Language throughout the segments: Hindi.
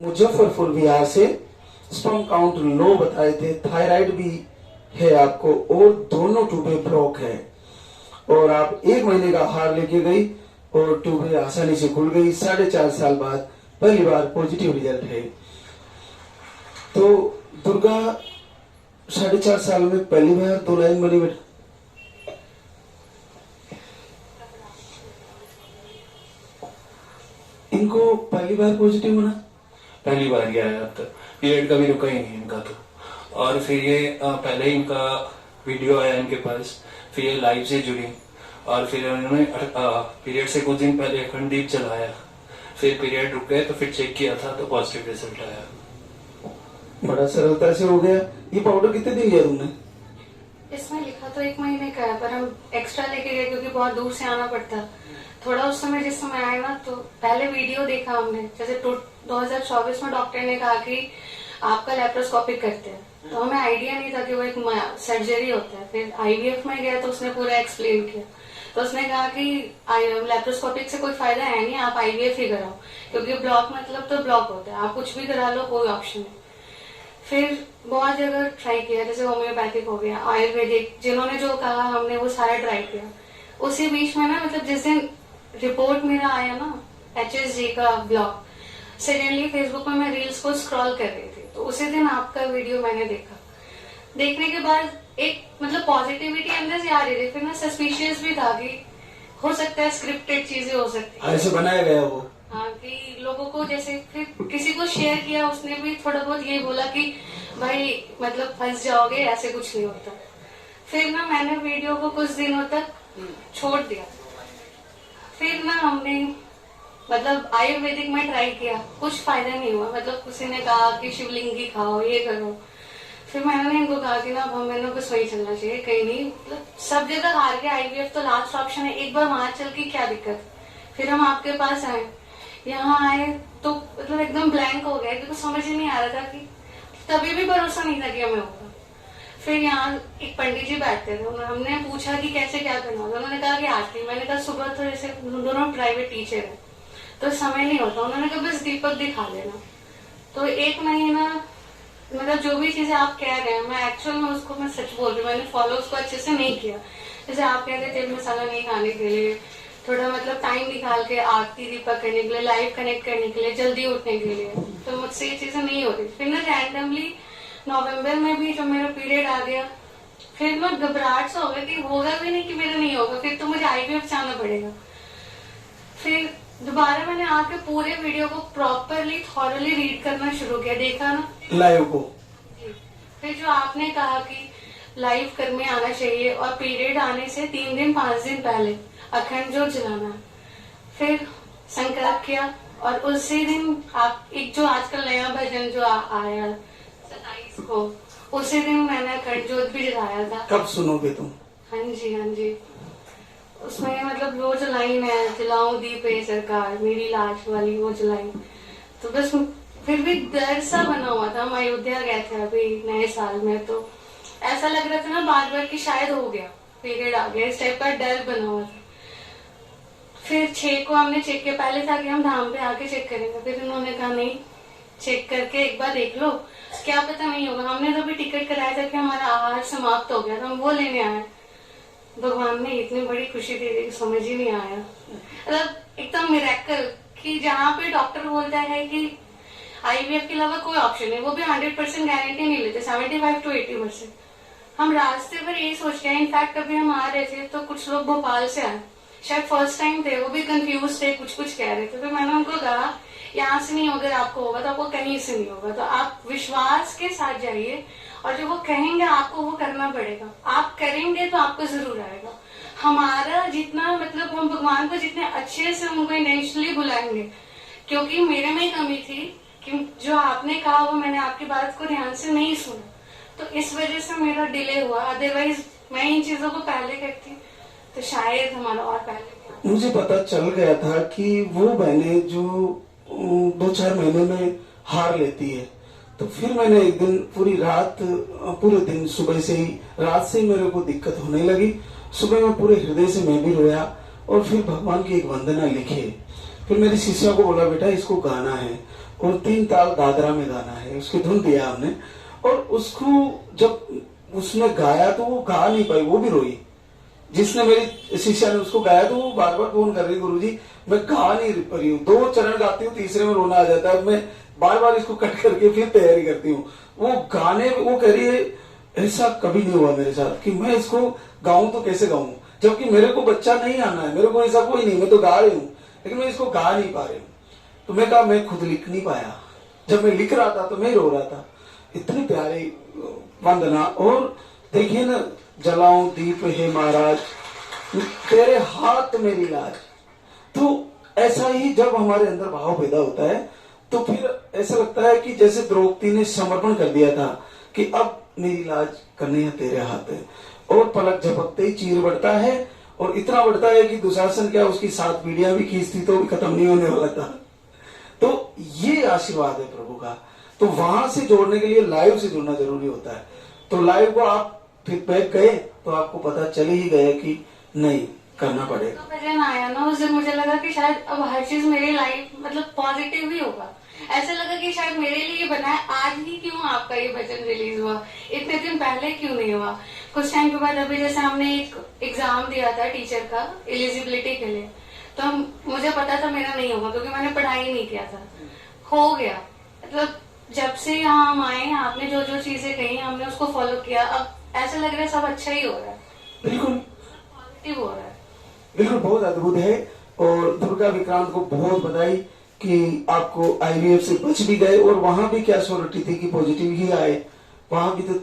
मुजफ्फरपुर बिहार से स्पर्म काउंट लो बताए थे, थायराइड भी है आपको और दोनों ट्यूबें ब्लॉक है और आप 1 महीने का आहार लेके गई और ट्यूबें आसानी से खुल गई। 4.5 साल बाद पहली बार पॉजिटिव रिजल्ट है। तो दुर्गा 4.5 साल में पहली बार 2 लाइन बनी बेटा। इनको पहली बार पॉजिटिव होना, पहली बार गया है। अब तक पीरियड कभी रुका ही नहीं इनका। तो और फिर ये पहले ही इनका वीडियो आया इनके पास, फिर ये लाइव से जुड़ी और फिर उन्होंने पीरियड से कुछ दिन पहले अखंड दीप चलाया, फिर पीरियड रुक गए तो फिर चेक किया था तो पॉजिटिव रिजल्ट आया। बड़ा सरलता से हो गया। ये पाउडर कितने दिन लिया तुमने? इसमें लिखा तो 1 महीने का है, पर हम एक्स्ट्रा लेके गए क्योंकि बहुत दूर से आना पड़ता। थोड़ा उस समय जिस समय आए ना, तो पहले वीडियो देखा हमने, जैसे 2024 में डॉक्टर ने कहा कि आपका लेप्रोस्कोपिक करते हैं, तो हमें आइडिया नहीं था कि वो एक सर्जरी होता है। फिर आईवीएफ में गया तो उसने पूरा एक्सप्लेन किया, तो उसने कहा कि लेप्रोस्कोपिक से कोई फायदा है नहीं, आप आईवीएफ ही कराओ, क्योंकि ब्लॉक मतलब तो ब्लॉक होता है, आप कुछ भी करा लो, कोई ऑप्शन नहीं। फिर बहुत जगह ट्राई किया, जैसे होम्योपैथिक हो गया, आयुर्वेदिक, जिन्होंने जो कहा हमने वो सारा ट्राई किया। उसी बीच में ना, मतलब जिस दिन रिपोर्ट मेरा आया ना HSG का ब्लॉक, सडनली फेसबुक में मैं रील्स को स्क्रॉल कर रही थी, तो उसी दिन आपका वीडियो मैंने देखा। देखने के बाद एक मतलब पॉजिटिविटी अंदर से आ रही थी। फिर मैं सस्पिशियस भी था कि हो सकता है स्क्रिप्टेड चीजें हो सकती है, ऐसे बनाया गया वो। हाँ, कि लोगों को जैसे फिर किसी को शेयर किया, उसने भी थोड़ा बहुत यही बोला कि भाई मतलब फंस जाओगे, ऐसे कुछ नहीं होता। फिर ना मैंने वीडियो को कुछ दिनों तक छोड़ दिया। फिर ना हमने मतलब आयुर्वेदिक में ट्राई किया, कुछ फायदा नहीं हुआ। मतलब किसी ने कहा कि शिवलिंगी खाओ, ये करो। फिर मैंने इनको कहा कि ना अब हमें कुछ वही चलना चाहिए, कहीं नहीं, मतलब सब जगह हार के आईवीएफ तो लास्ट ऑप्शन है, एक बार वहां चल के क्या दिक्कत। फिर हम आपके पास आए, यहाँ आए तो मतलब एकदम ब्लैंक हो गया, क्योंकि समझ ही नहीं आ रहा था कि तभी भी भरोसा नहीं था कि हमें होगा। फिर यहाँ एक पंडित जी बैठते थे, हमने पूछा कि कैसे क्या करना होगा, उन्होंने कहा कि आरती। मैंने कहा सुबह तो जैसे दोनों प्राइवेट टीचर है तो समय नहीं होता, उन्होंने कहा बस दीपक दिखा लेना। तो 1 महीना मतलब जो भी चीजें आप कह रहे हैं, मैं एक्चुअल में उसको मैं सच बोल रही हूँ, मैंने फॉलो उसको अच्छे से नहीं किया। जैसे आप कहते तेल मसाला नहीं खाने के लिए, थोड़ा मतलब टाइम निकाल के आरती दीपक करने के लिए, लाइव कनेक्ट करने के लिए, जल्दी उठने के लिए, तो मुझसे ये चीजें नहीं हो रही। फिर ना रैंडमली नवंबर में भी जब मेरा पीरियड आ गया, फिर मैं घबराहट सा हो गया कि होगा भी नहीं कि मेरा नहीं होगा, फिर तो मुझे आईवीएफ जाना पड़ेगा। फिर दोबारा मैंने आके पूरे वीडियो को प्रॉपरली थॉरली रीड करना शुरू किया, देखा ना लाइव को। फिर जो आपने कहा कि लाइव कर में आना चाहिए और पीरियड आने से 3 दिन 5 दिन पहले अखंड ज्योत जलाना, फिर संकल्प किया और उसी दिन आप एक जो आजकल नया भजन जो आया 27 को, उसी दिन मैंने अखंड ज्योत भी जलाया था। कब सुनोगे तुम? हाँ जी, हाँ जी। उसमें मतलब वो जो लाइन है, जलाऊं दीप ये सरकार मेरी लाश वाली, वो जलाई। तो बस फिर भी डर सा बना हुआ था। हम अयोध्या गए थे अभी नए साल में, तो ऐसा लग रहा था ना बार बार कि शायद हो गया, पीरियड आ गया, इस टाइप का डर बना हुआ था। फिर 6 को हमने चेक किया, पहले था कि हम धाम पे आके चेक करेंगे, फिर उन्होंने कहा नहीं, चेक करके एक बार देख लो, क्या पता नहीं होगा। हमने तो भी टिकट कराया था कि हमारा आहार समाप्त हो गया था, हम वो लेने आए। भगवान ने इतनी बड़ी खुशी दे दी कि समझ ही नहीं आया। मतलब एकदम मिरेकल कि जहाँ पे डॉक्टर बोलता है कि आईवीएफ के अलावा कोई ऑप्शन है, वो भी 100% गारंटी नहीं लेते, 75 to 80%। हम रास्ते पर यही सोच रहे हैं। इनफैक्ट अभी हम आ रहे थे तो कुछ लोग भोपाल से आए, शायद फर्स्ट टाइम थे, वो भी कंफ्यूज थे, कुछ कुछ कह रहे थे। फिर मैंने उनको कहा यहाँ से नहीं, अगर आपको होगा तो आपको कहीं से नहीं होगा, तो आप विश्वास के साथ जाइए और जो वो कहेंगे आपको वो करना पड़ेगा। आप करेंगे तो आपको जरूर आएगा। हमारा जितना मतलब हम भगवान को जितने अच्छे से उनको इंटेंशनली बुलाएंगे, क्योंकि मेरे में कमी थी कि जो आपने कहा वो मैंने आपकी बात को ध्यान से नहीं सुना, तो इस वजह से मेरा डिले हुआ। अदरवाइज मैं इन चीजों को पहले करती तो शायद हमारा और पहले। मुझे पता चल गया था कि वो बहनें जो 2-4 महीने में हार लेती है, तो फिर मैंने एक दिन पूरी रात, पूरे दिन सुबह से ही, रात से ही मेरे को दिक्कत होने लगी। सुबह में पूरे हृदय से मैं भी रोया और फिर भगवान की एक वंदना लिखी। फिर मेरी शिष्या को बोला बेटा इसको गाना है, और 3 ताल दादरा में गाना है, उसकी धुन दिया हमने। और उसको जब उसने गाया तो वो गा नहीं पाई, वो भी रोई। जिसने मेरी शिष्या ने उसको गाया तो वो बार बार फोन कर रही, गुरुजी मैं गा नहीं पा रही हूँ, 2 चरण गाती हूँ, तीसरे में रोना आ जाता है, मैं बार बार इसको कट करके फिर तैयारी करती हूँ। वो गाने, वो कह रही है ऐसा कभी नहीं हुआ मेरे साथ कि मैं इसको गाऊं तो कैसे गाऊं, जबकि मेरे को बच्चा नहीं आना है, मेरे को ऐसा कोई नहीं, मैं तो गा रही हूँ लेकिन मैं इसको गा नहीं पा रही हूँ। तो मैं कहा मैं खुद लिख नहीं पाया, जब मैं लिख रहा था तो मैं रो रहा था। इतनी प्यारी वंदना। और देखिए ना, जलाऊं दीप हे महाराज, तेरे हाथ मेरी लाज। तो ऐसा ही जब हमारे अंदर भाव पैदा होता है तो फिर ऐसा लगता है कि जैसे द्रौपदी ने समर्पण कर दिया था कि अब मेरी लाज कन्हैया तेरे हाथ है। और पलक झपकते ही चीर बढ़ता है, और इतना बढ़ता है कि दुशासन क्या उसकी 7 पीढ़ियां भी खींचती तो भी खत्म नहीं होने वाला था। तो ये आशीर्वाद है प्रभु का। तो वहां से जोड़ने के लिए लाइव से जुड़ना जरूरी होता है। तो लाइव को आप फीडबैक गए तो आपको पता चल ही गया कि नहीं, करना पड़ेगा। तो भजन आया ना, उस दिन मुझे लगा कि शायद अब हर चीज मेरी लाइफ मतलब पॉजिटिव ही होगा। ऐसा लगा कि शायद मेरे लिए बना है, आज ही क्यों आपका ये भजन रिलीज हुआ, इतने दिन पहले क्यों नहीं हुआ। कुछ टाइम के बाद अभी जैसे हमने एक एग्जाम दिया था टीचर का एलिजिबिलिटी के लिए, तो मुझे पता था मेरा नहीं होगा क्योंकि मैंने पढ़ाई नहीं किया था, हो गया। मतलब जब से यहाँ हम आए, आपने जो जो चीजें कही हमने उसको फॉलो किया, अब ऐसा लग रहा है सब अच्छा ही हो रहा है, बिल्कुल पॉजिटिव हो रहा है। बिल्कुल बहुत अद्भुत है। और दुर्गा विक्रांत को बहुत बधाई कि आपको IVF से बच भी गए। और वहां भी क्या श्योरिटी थी कि पॉजिटिव ही आए, वहां भी तो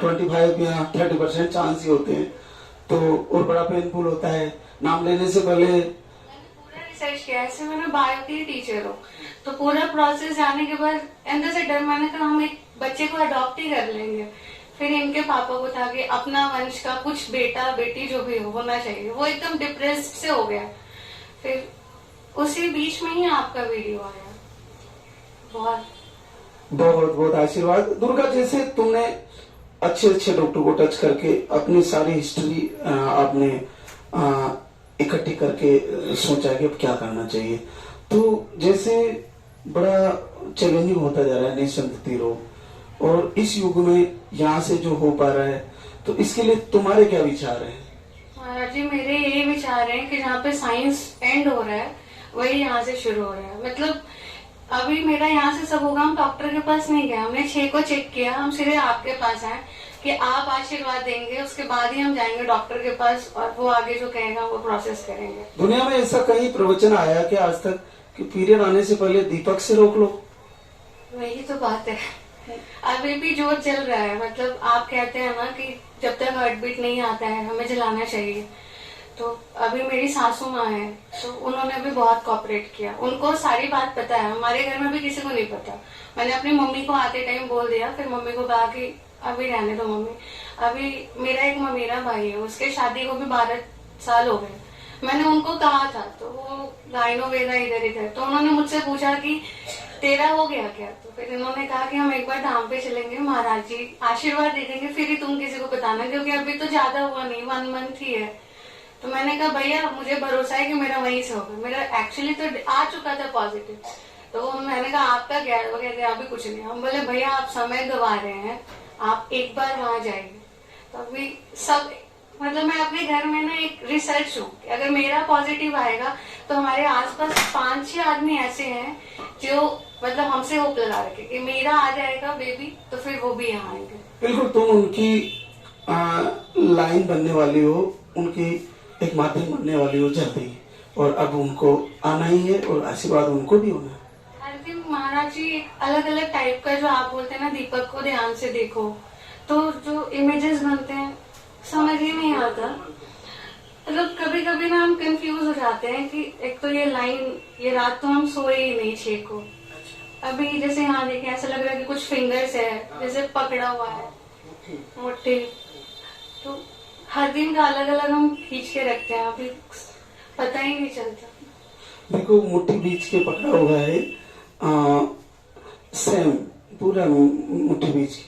25 या 30% चांस ही होते हैं। तो और बड़ा पेनफुल होता है, नाम लेने से पहले पूरा रिसर्च किया। ऐसे मैंने बायो की टीचर हूँ, तो पूरा प्रोसेस जाने के बाद अंदर से डर, मैंने कहा हम एक बच्चे को अडॉप्ट ही कर लेंगे। फिर इनके पापा को था कि अपना वंश का कुछ बेटा बेटी जो भी हो होना चाहिए, वो एकदम डिप्रेस्ड से हो गया। फिर उसी बीच में ही आपका वीडियो आया। बहुत बहुत बहुत आशीर्वाद। दुर्गा, जैसे तुमने अच्छे अच्छे डॉक्टर को टच करके अपनी सारी हिस्ट्री आपने इकट्ठी करके सोचा कि अब क्या करना चाहिए, तो जैसे बड़ा चैलेंजिंग होता जा रहा है निःसंतति रोग, और इस युग में यहाँ से जो हो पा रहा है, तो इसके लिए तुम्हारे क्या विचार हैं? महाराज जी, मेरे ये विचार हैं कि जहाँ पे साइंस एंड हो रहा है वही यहाँ से शुरू हो रहा है। मतलब अभी मेरा यहाँ से सब होगा, हम डॉक्टर के पास नहीं गए, हमने 6 को चेक किया, हम सीधे आपके पास आए कि आप आशीर्वाद देंगे, उसके बाद ही हम जाएंगे डॉक्टर के पास और वो आगे जो कहेगा वो प्रोसेस करेंगे। दुनिया में ऐसा कहीं प्रवचन आया कि आज तक कि पीरियड आने से पहले दीपक से रोक लो? वही तो बात है, अभी भी जोर चल रहा है। मतलब आप कहते हैं ना कि जब तक हार्ट बीट नहीं आता है हमें जलाना चाहिए, तो अभी मेरी सासू माँ है, तो उन्होंने भी बहुत कोऑपरेट किया, उनको सारी बात पता है। हमारे घर में भी किसी को नहीं पता। मैंने अपनी मम्मी को आते टाइम बोल दिया, फिर मम्मी को कहा कि अभी रहने दो मम्मी। अभी मेरा एक ममेरा भाई है, उसके शादी को भी 12 साल हो गए। मैंने उनको कहा था, तो वो गायनो वेदा इधर, तो उन्होंने मुझसे पूछा कि तेरा हो गया क्या, तो फिर इन्होंने कहा कि हम एक बार धाम पे चलेंगे, महाराज जी आशीर्वाद दे देंगे, फिर ही तुम किसी को बताना, क्योंकि अभी तो ज्यादा हुआ नहीं, 1 मंथ ही है। तो मैंने कहा भैया मुझे भरोसा है कि मेरा वहीं से होगा। मेरा एक्चुअली तो आ चुका था पॉजिटिव, तो मैंने कहा आपका क्या है, वो कहते हैं अभी कुछ नहीं। हम बोले भैया आप समय गवा रहे हैं, आप एक बार वहां जाइए। तो अभी सब मतलब मैं अपने घर में ना एक रिसर्च हूँ कि अगर मेरा पॉजिटिव आएगा तो हमारे आसपास 5-6 आदमी ऐसे हैं जो मतलब हमसे होप लगा रखे कि मेरा आ जाएगा बेबी, तो फिर वो भी यहाँ आएंगे। बिल्कुल, तुम उनकी लाइन बनने वाली हो, उनकी एक माध्यम बनने वाली हो जल्दी, और अब उनको आना ही है और आशीर्वाद उनको भी होना है। हर दिन महाराज जी एक अलग अलग टाइप का, जो आप बोलते हैं ना दीपक को ध्यान से देखो, तो जो इमेजेस बनते हैं समझ ही नहीं आता। मतलब कभी कभी ना हम कंफ्यूज हो जाते हैं कि एक तो ये लाइन, ये रात तो हम सोए ही नहीं 6 को। अभी जैसे यहाँ देखें ऐसा लग रहा है कि कुछ फिंगर्स है जैसे पकड़ा हुआ है मुट्ठी, तो हर दिन का अलग अलग हम खींच के रखते हैं, अभी पता ही नहीं चलता। देखो मुट्ठी बीच के पकड़ा हुआ है, सेम पूरा मुट्ठी बीच।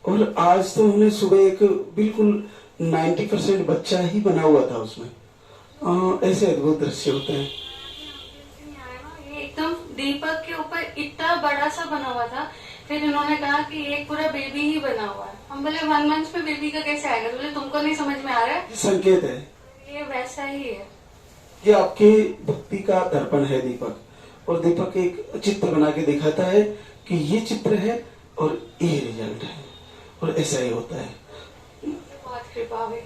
और आज तो हमने सुबह एक बिल्कुल 90% बच्चा ही बना हुआ था उसमें। ऐसे अद्भुत दृश्य होते हैं। ये एकदम दीपक के ऊपर इतना बड़ा सा बना हुआ था। फिर इन्होंने कहा कि एक पूरा बेबी ही बना हुआ है। हम बोले 1 मंथ में बेबी का कैसे आएगा? तो बोले तुमको नहीं समझ में आ रहा है, संकेत है, ये वैसा ही है। ये आपकी भक्ति का दर्पण है दीपक। और दीपक एक चित्र बना के दिखाता है कि ये चित्र है और ये रिजल्ट है, और ऐसा ही होता है। बहुत कृपा हुई,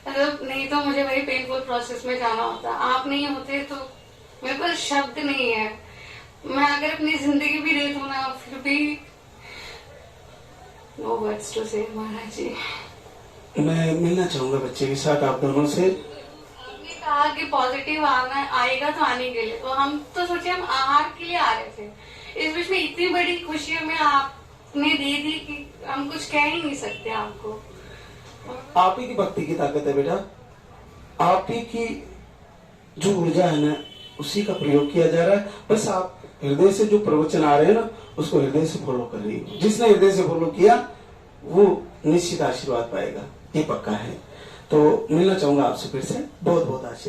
मतलब नहीं तो मुझे वही पेनफुल प्रोसेस में जाना होता। आप नहीं होते तो मेरे पास शब्द नहीं है। मैं अगर अपनी जिंदगी भी दे दूं ना, फिर भी नो वर्ड्स टू से। महाराज जी, मैं मिलना चाहूंगा बच्चे के साथ, आप दोनों से। आपने कहा कि पॉजिटिव आना आएगा तो आने के लिए, तो हम तो सोचे हम आहार के लिए आ रहे थे। इस बीच में इतनी बड़ी खुशी हमें आपने दे दी कि हम कुछ कह ही नहीं सकते आपको। आप ही की भक्ति की ताकत है बेटा, आप ही की जो ऊर्जा है ना, उसी का प्रयोग किया जा रहा है। बस आप हृदय से जो प्रवचन आ रहे हैं ना, उसको हृदय से फॉलो कर रही हो। जिसने हृदय से फॉलो किया वो निश्चित आशीर्वाद पाएगा, ये पक्का है। तो मिलना चाहूंगा आपसे फिर से। बहुत बहुत आशीर्वाद।